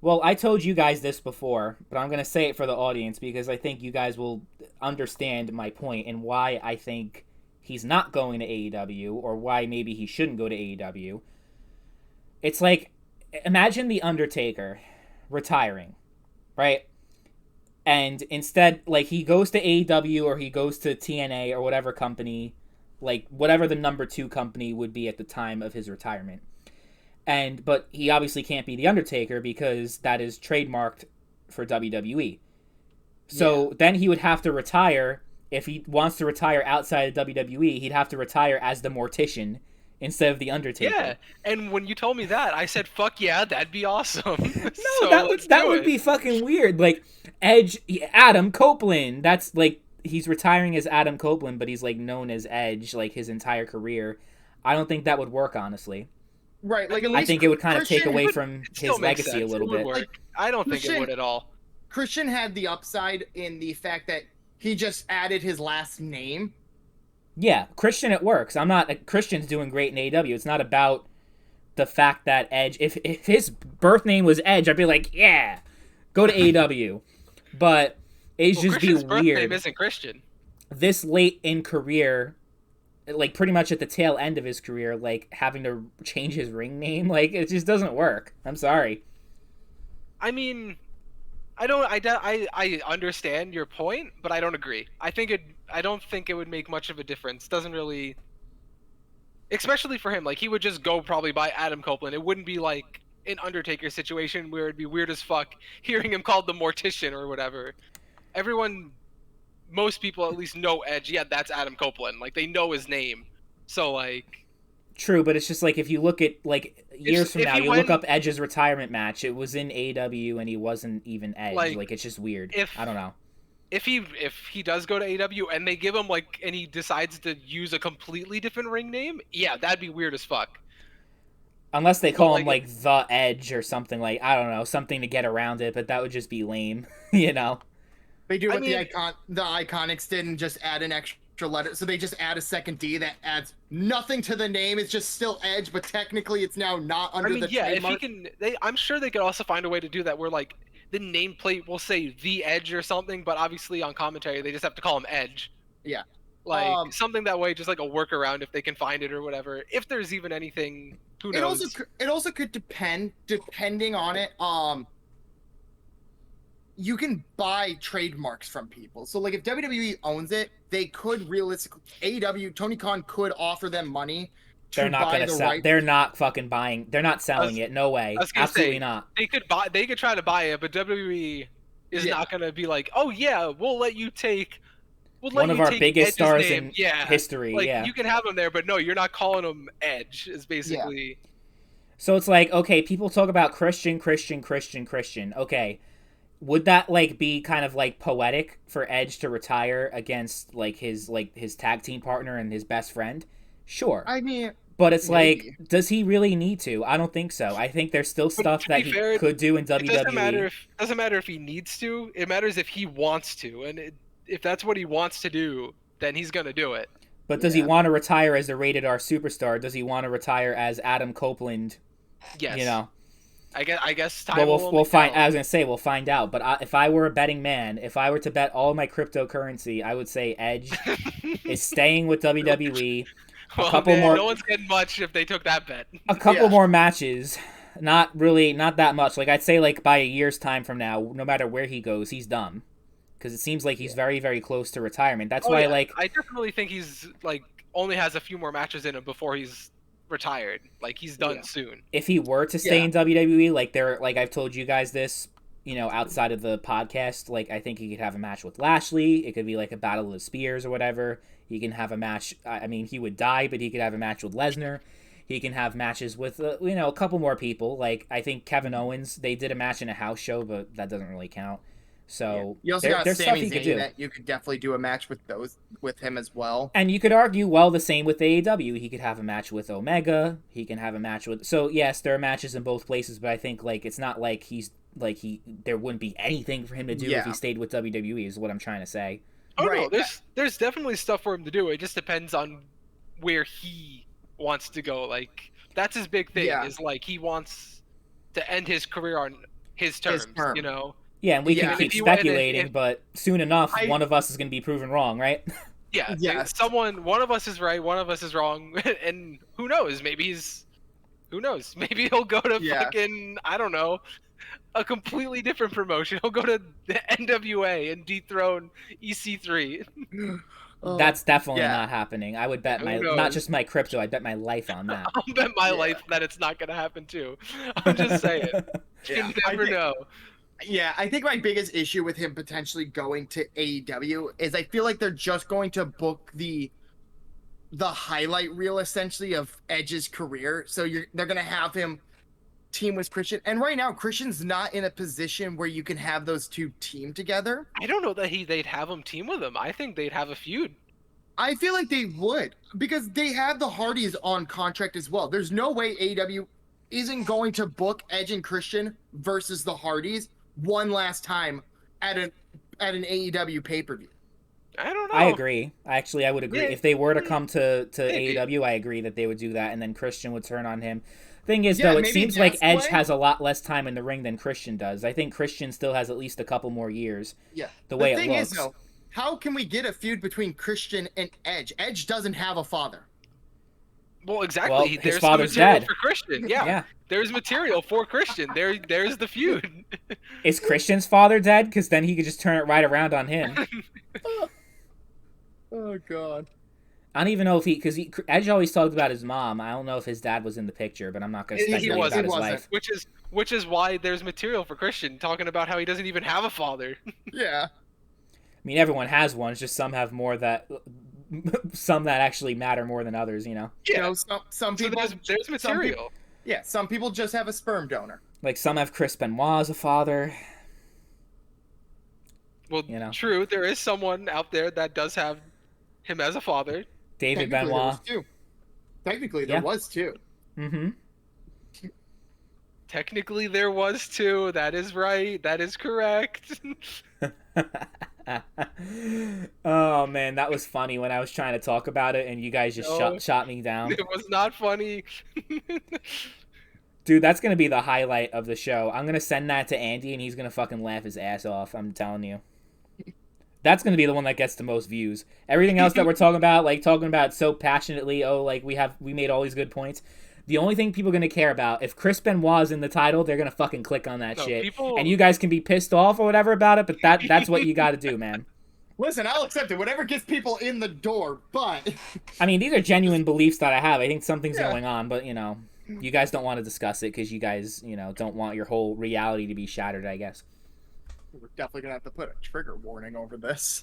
Well, I told you guys this before, but I'm going to say it for the audience because I think you guys will understand my point and why I think he's not going to AEW or why maybe he shouldn't go to AEW. It's like, imagine The Undertaker retiring, right? And instead, like, he goes to AEW or he goes to TNA or whatever company, like, whatever the number 2 company would be at the time of his retirement. But he obviously can't be The Undertaker because that is trademarked for WWE. So then he would have to retire. If he wants to retire outside of WWE, he'd have to retire as the Mortician instead of The Undertaker. Yeah, and when you told me that, I said, "Fuck yeah, that'd be awesome." No, that would be fucking weird. Like Edge, Adam Copeland. That's like he's retiring as Adam Copeland, but he's like known as Edge like his entire career. I don't think that would work, honestly. Right, like I think it would kind of take away from his legacy a little bit. Like, I don't think it would at all. Christian had the upside in the fact that he just added his last name. Yeah, Christian, it works. Christian's doing great in AEW. It's not about the fact that Edge. If his birth name was Edge, I'd be like, yeah, go to AEW. But it's just Christian's be birth weird. Name isn't Christian. This late in career, like pretty much at the tail end of his career, like having to change his ring name, like it just doesn't work. I'm sorry. I mean, I understand your point, but I don't agree. I don't think it would make much of a difference. Doesn't really, especially for him. Like he would just go probably by Adam Copeland. It wouldn't be like an Undertaker situation where it'd be weird as fuck hearing him called the Mortician or whatever. Most people at least know Edge. Yeah, that's Adam Copeland. Like they know his name. So like. True, but it's just like if you look at like years from now, you look up Edge's retirement match. It was in AEW and he wasn't even Edge. Like it's just weird. I don't know. If he does go to AEW and they give him like and he decides to use a completely different ring name, yeah, that'd be weird as fuck. Unless they call him like the Edge or something like I don't know, something to get around it, but that would just be lame, you know. They do what the Iconics did and just add an extra letter. So they just add a second D that adds nothing to the name. It's just still Edge, but technically it's now not under the trademark. I'm sure they could also find a way to do that where like the nameplate will say The Edge or something, but obviously on commentary they just have to call him Edge. Yeah. Like something that way, just like a workaround if they can find it or whatever. If there's even anything, who knows? It also could depending on it. You can buy trademarks from people. So like if WWE owns it, they could realistically AEW, Tony Khan could offer them money. They're not going to sell. They're not fucking buying. They're not selling it. No way. Absolutely not. They could try to buy it, but WWE is not going to be like, "Oh yeah, we'll let you take one of our biggest stars in history." Like, you can have him there, but no, you're not calling him Edge. Is basically. Yeah. So it's like, okay, people talk about Christian. Okay. Would that like be kind of like poetic for Edge to retire against like his tag team partner and his best friend? Sure. I mean, but it's maybe. Like, does he really need to? I don't think so. I think there's still stuff that he could do in WWE. It doesn't matter if he needs to. It matters if he wants to, and if that's what he wants to do, then he's gonna do it. But does he want to retire as a rated R superstar? Does he want to retire as Adam Copeland? Yes. You know. I guess time we'll find. I was gonna say we'll find out. But if I were a betting man, if I were to bet all my cryptocurrency, I would say Edge is staying with WWE. No one's getting much if they took that bet. A couple more matches, not that much. Like I'd say, like by a year's time from now, no matter where he goes, he's done. Because it seems like he's very, very close to retirement. That's why, like, I definitely think he's like only has a few more matches in him before he's retired. Like he's done soon. If he were to stay in WWE, like I've told you guys this, you know, outside of the podcast, like I think he could have a match with Lashley. It could be like a battle of the spears or whatever. He can have a match. I mean, he would die, but he could have a match with Lesnar. He can have matches with a couple more people. Like I think Kevin Owens. They did a match in a house show, but that doesn't really count. So you also got Sami Zayn that you could definitely do a match with him as well. And you could argue, well, the same with AEW. He could have a match with Omega. He can have a match with. So yes, there are matches in both places, but I think like it's not like there wouldn't be anything for him to do if he stayed with WWE. Is what I'm trying to say. Oh no, there's definitely stuff for him to do. It just depends on where he wants to go. Like that's his big thing. Is like he wants to end his career on his terms, term. you know. Yeah, and we can keep speculating, but soon enough, one of us is going to be proven wrong, right? Yeah, Yes. one of us is right, one of us is wrong, and who knows? Who knows? Maybe he'll go to fucking, I don't know, a completely different promotion. He'll go to the NWA and dethrone EC3. That's definitely not happening. I would bet not just my crypto, I'd bet my life on that. I'll bet my life that it's not going to happen too. I'm just saying. You never know. Yeah, I think my biggest issue with him potentially going to AEW is I feel like they're just going to book the highlight reel essentially of Edge's career. So they're going to have him team with Christian. And right now, Christian's not in a position where you can have those two team together. I don't know that they'd have him team with him. I think they'd have a feud. I feel like they would because they have the Hardys on contract as well. There's no way AEW isn't going to book Edge and Christian versus the Hardys one last time at an AEW pay-per-view. I don't know. I agree. Actually, I would agree. If they were to come to AEW, I agree that they would do that, and then Christian would turn on him. Thing is, though, it seems like Edge has a lot less time in the ring than Christian does. I think Christian still has at least a couple more years. Yeah. The way it looks. The thing is, though, how can we get a feud between Christian and Edge? Edge doesn't have a father. Well, exactly. Well, his father's dead. For Christian, yeah. There's material for Christian. There's the feud. Is Christian's father dead? Because then he could just turn it right around on him. Oh God. I don't even know if because Edge always talked about his mom. I don't know if his dad was in the picture, but I'm not going to speculate about his life. Which is why there's material for Christian talking about how he doesn't even have a father. Yeah. I mean, everyone has one. It's just some have more some that actually matter more than others. You know. Yeah. You know, some people there's material. Some people just have a sperm donor. Like some have Chris Benoit as a father. Well, true. There is someone out there that does have him as a father. David Benoit. Technically, there was two. Mm-hmm. Technically, there was two. That is right. That is correct. Oh, man, that was funny when I was trying to talk about it, and you guys just shot me down. It was not funny. Dude, that's going to be the highlight of the show. I'm going to send that to Andy, and he's going to fucking laugh his ass off. I'm telling you. That's going to be the one that gets the most views. Everything else that we're talking about so passionately, we made all these good points. The only thing people are going to care about, if Chris Benoit's in the title, they're going to fucking click on that shit. And you guys can be pissed off or whatever about it, but that's what you got to do, man. Listen, I'll accept it. Whatever gets people in the door, but... I mean, these are genuine beliefs that I have. I think something's going on, but, you guys don't want to discuss it because you guys, don't want your whole reality to be shattered, I guess. We're definitely going to have to put a trigger warning over this.